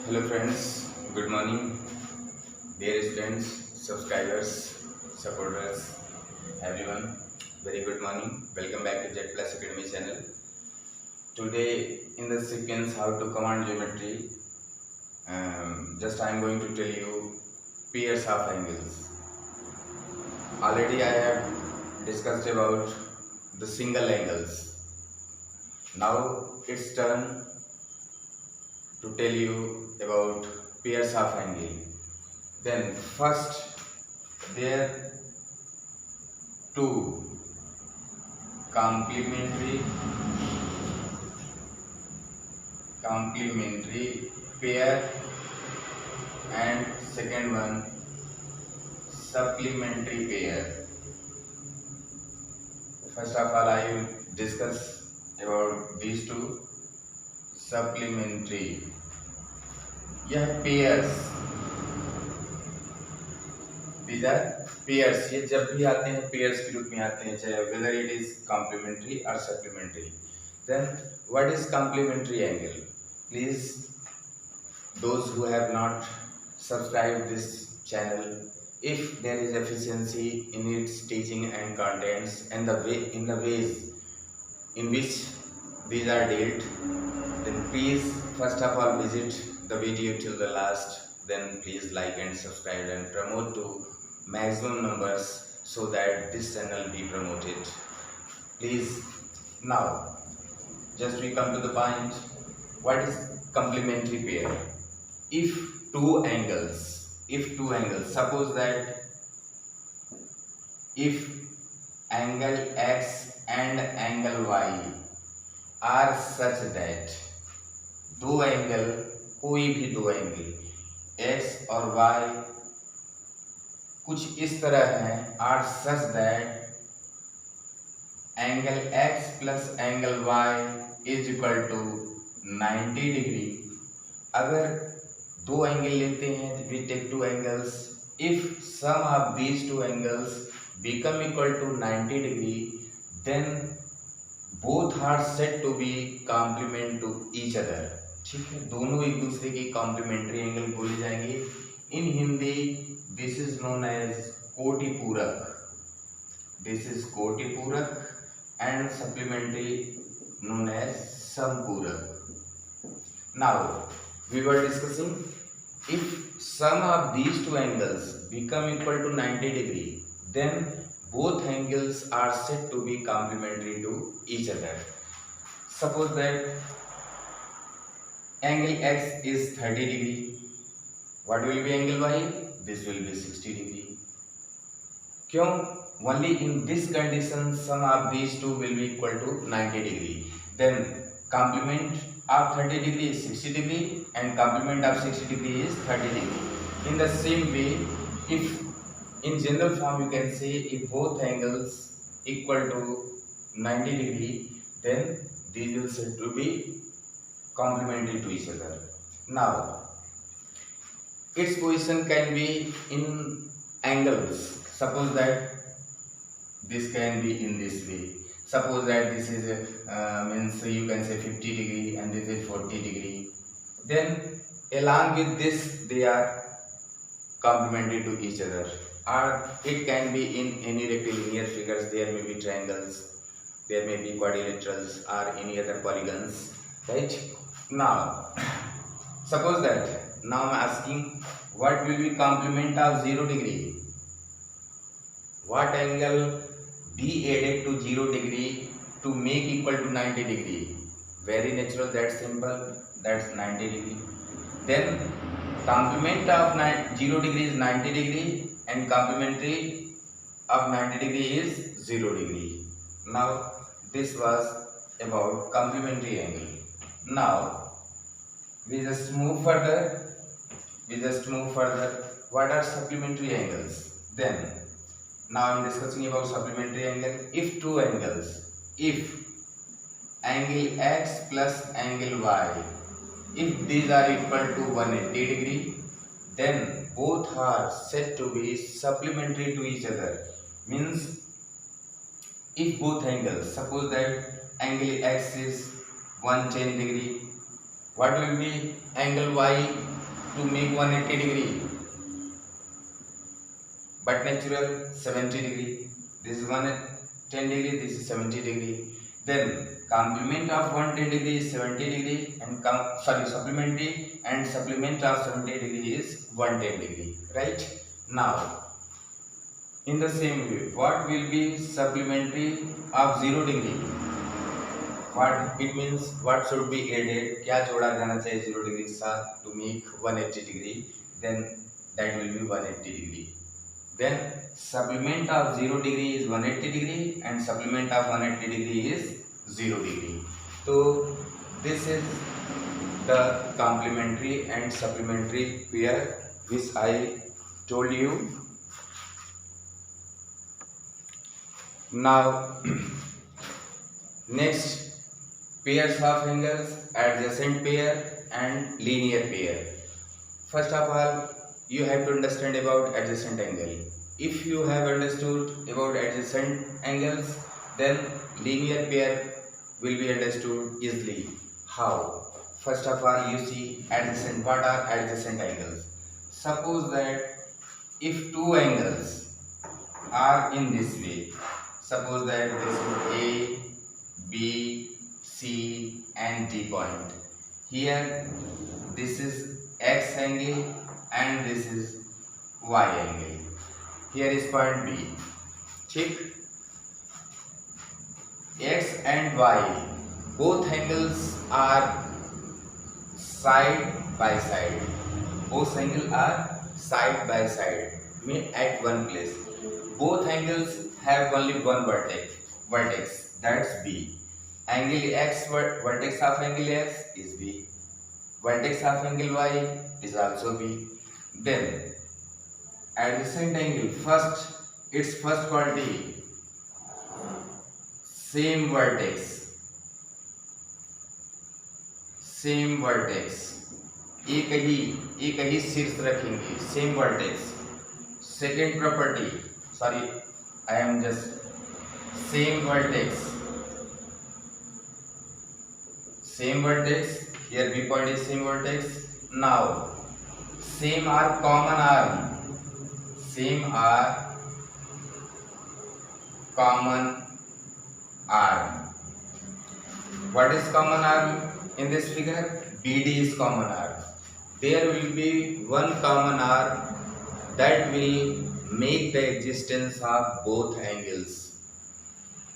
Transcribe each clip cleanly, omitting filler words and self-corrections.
Hello friends, good morning, dear students, subscribers, supporters, everyone. Very good morning. Welcome back to Jet Plus Academy channel. Today in the sequence how to command geometry, just I am going to tell you pairs of angles. Already I have discussed about the single angles. Now it's turn to tell you about pairs of angle. Then first there two complementary pair and second one supplementary pair. First of all, I will discuss about these two supplementary. यह pairs, these are pairs. ये जब भी आते हैं pairs के रूप में आते हैं, चाहे whether it is complementary or supplementary. Then what is complementary angle? Please, those who have not subscribed this channel, if there is efficiency in its teaching and contents and the ways in which these are dealt, then please first of all visit the video till the last. Then please like and subscribe and promote to maximum numbers so that this channel be promoted. Please, now just we come to the point. What is complementary pair? If two angles, suppose that if angle x and angle y are such that दो angle, कोई भी दो angle x और y कुछ इस तरह हैं, are such that angle x plus angle y is equal to 90 degree. अगर दो एंगल लेते हैं, we take two angles. If sum of these two angles become equal to 90 degree, then both are said to be complement to each other. ठीक है, दोनों एक दूसरे के कॉम्प्लीमेंट्री एंगल बोले जाएंगे. In Hindi this is known as कोटि पूरक. दिस इज कोटि पूरक and supplementary known as sampurak. Now we were discussing if sum of these two angles become equal to 90 degree, then both angles are said to be complementary to each other. Suppose that angle x is 30 degree. What will be angle y? This will be 60 degree. क्यों? Only in this condition sum of these two will be equal to 90 degree. Then complement of 30 degree is 60 degree and complement of 60 degree is 30 degree. In the same way, if in general form you can say if both angles equal to 90 degree, then these will said to be complementary to each other. Now its position can be in angles. Suppose that this can be in this way. Suppose that this is means you can say 50 degree and this is 40 degree. Then along with this they are complementary to each other. Or it can be in any rectilinear figures. There may be triangles, there may be quadrilaterals or any other polygons. Right? Now suppose that now I am asking what will be complement of 0 degree. What angle be added to 0 degree to make equal to 90 degree? Very natural, that's simple, that's 90 degree. Then complement of 0 degree is 90 degree and complementary of 90 degree is 0 degree. Now this was about complementary angle. Now we just move further. What are supplementary angles? Then now I am discussing about supplementary angle. If two angles, if angle x plus angle y, if these are equal to 180 degree, then both are said to be supplementary to each other. Means if both angles, suppose that angle x is 110 degree, what will be angle y to make 180 degree, but natural 70 degree. This is 110 degree, this is 70 degree. Then complement of 110 degree is 70 degree, and supplementary and supplement of 70 degree is 110 degree. Right? Now, in the same way, what will be supplementary of 0 degree? What it means? What should be added? क्या जोड़ा जाना चाहिए 0 degree के साथ to make 180 degree? Then that will be 180 degree. Then supplement of 0 degree is 180 degree, and supplement of 180 degree is 0 degree. So this is the complementary and supplementary pair which I told you. Now next, pairs of angles, adjacent pair and linear pair. First of all, you have to understand about adjacent angle. If you have understood about adjacent angles, then linear pair will be understood easily. How? First of all, you see adjacent. What are adjacent angles? Suppose that if two angles are in this way, suppose that this is A, B, C and D point. Here this is X angle and this is Y angle. Here is point B. Check. X and Y, both angles are side by side. Both angles are side by side, mean at one place. Both angles have only one vertex, that's B. Angle X, vertex of angle X is B. Vertex of angle Y is also B. Then adjacent angle, its first quality, same vertex, एक ही शीर्ष रखेंगे, same vertex. Second property, sorry, I am just same vertex. Here B point is same vertex. Now same are common arm. What is common arm in this figure? BD is common arm. There will be one common arm that will make the existence of both angles,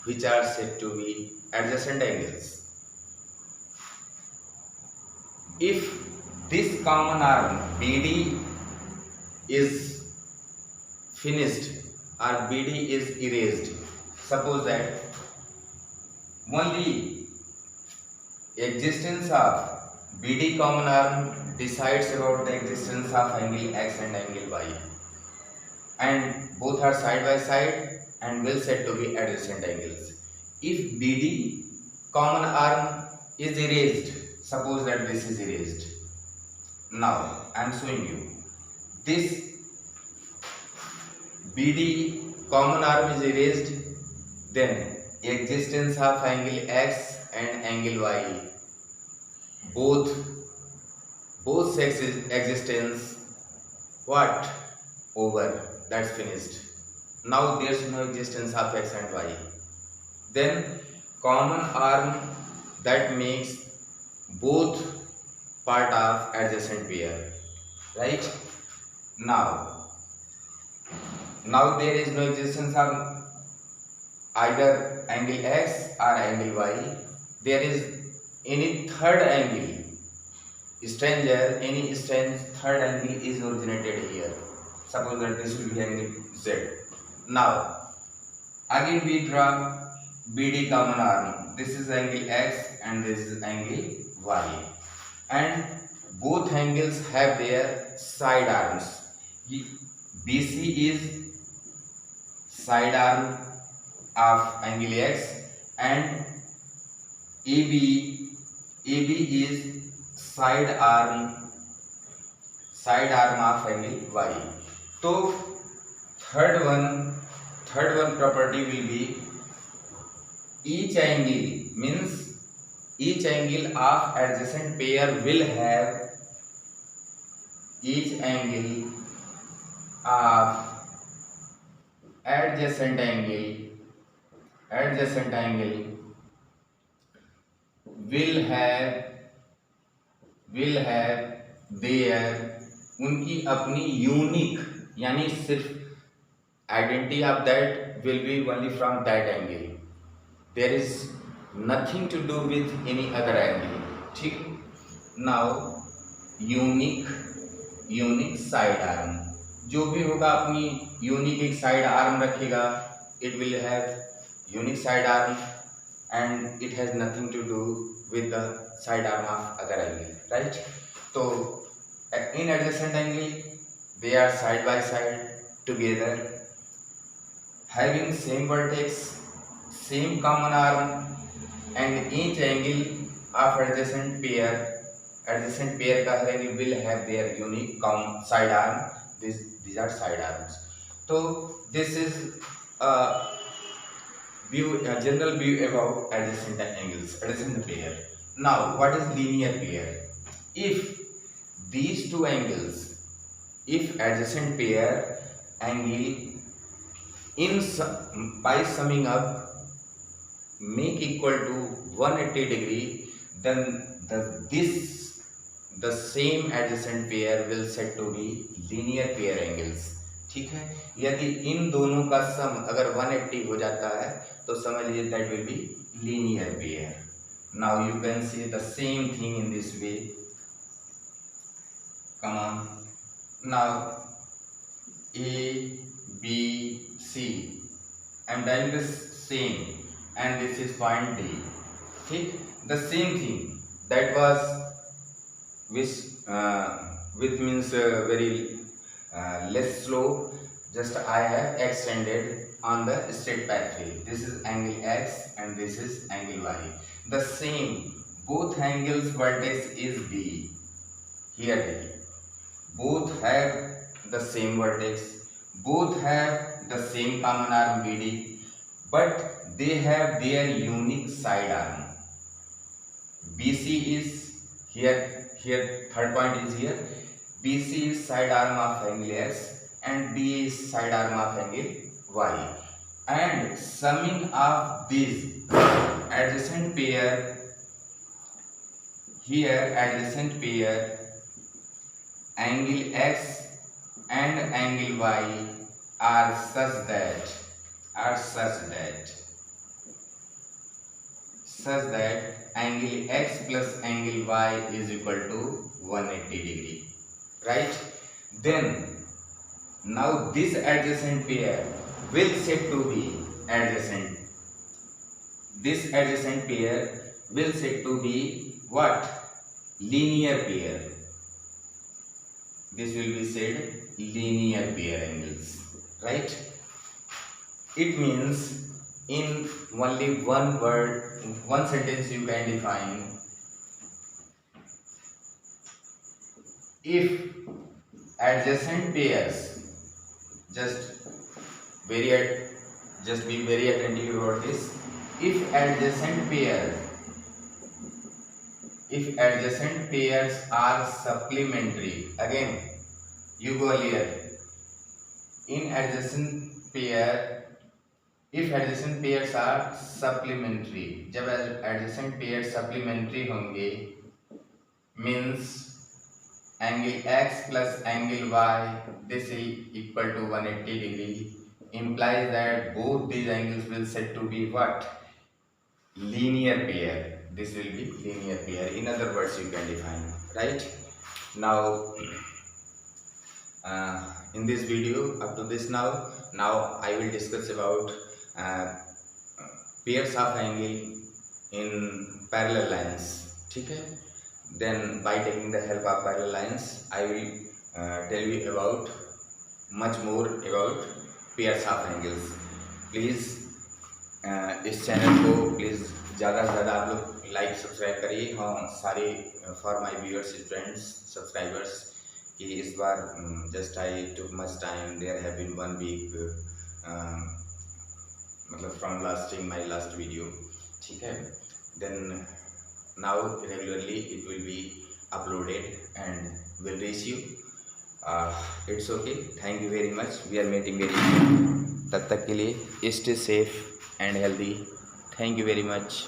which are said to be adjacent angles. If this common arm BD is finished or BD is erased, suppose that only existence of BD common arm decides about the existence of angle X and angle Y, and both are side by side and will said to be adjacent angles. If BD common arm is erased, suppose that this is erased. Now I am showing you this BD common arm is erased, then existence of angle X and angle Y, both sexes existence what? Over. That's finished. Now there is no existence of X and Y. Then common arm that makes both part of adjacent pair, right? Now there is no existence of either angle X or angle Y. There is any third angle, any strange third angle is originated here. Suppose that this will be angle Z. Now again we draw BD common arm. This is angle X and this is angle Y, and both angles have their side arms. BC is side arm of angle X and AB is side arm of angle Y. So third one property will be each angle of adjacent pair will have each angle of adjacent angle will have their उनकी अपनी unique यानी सिर्फ identity of that will be only from that angle, there is nothing to do with any other angle. ठीक, now unique side arm, जो भी होगा अपनी यूनिक एक साइड आर्म रखेगा, it will have unique side arm and it has nothing to do with the side arm of other angle, right. तो in adjacent angle they are side by side together having same vertex, same common arm, and each angle of adjacent pair का हर angle will have their unique common side arm. These are side arms. So this is a general view about adjacent angles, adjacent pair. Now what is linear pair? If these two angles, if adjacent pair angle by summing up make equal to 180 degree, then the same adjacent pair will said to be linear pair angles। ठीक है, यदि इन दोनों का सम अगर 180 हो जाता है तो समझ लीजिए that will B linear pair। now you can see the same thing in this way, come on, now A B C, I am doing this same and this is point D। ठीक, the same thing that was with means very less slope, just I have extended on the straight parallel, this is angle X and this is angle Y, the same both angles vertex is B, here D, both have the same vertex, both have the same common arm BD, but they have their unique side arm। BC is here third point is here, BC is side arm of angle X and BA is side arm of angle Y, and summing of these adjacent pair, here adjacent pair angle X and angle Y are such that angle X plus angle Y is equal to 180 degree, right? Then now this adjacent pair will said to be adjacent, this adjacent pair will said to be what? Linear pair, this will be said linear pair angles, right? It means in only one word, one sentence you can define, if adjacent pairs, just be very attentive about this, if adjacent pairs are supplementary, again you go here, in adjacent pair, if adjacent pairs are supplementary, जब adjacent pairs supplementary होंगे means angle X plus angle Y, this is equal to 180 degree, implies that both these angles will said to be what? Linear pair, this will be linear pair, in other words you can define, right? Now in this video up to this, now I will discuss about pairs of angle in parallel lines, ठीक है? Then by taking the help of parallel lines I will tell you about much more about pairs of angles। Please इस channel को please ज़्यादा से ज़्यादा आप लोग like subscribe करिए। हाँ, सारे for my viewers, friends, subscribers कि इस बार just I took much time, there have been 1 week मतलब from lasting my last video, ठीक है? Then now regularly it will be uploaded and will reach you it's okay, thank you very much, we are meeting very soon. तब तक के लिए stay safe and healthy, thank you very much.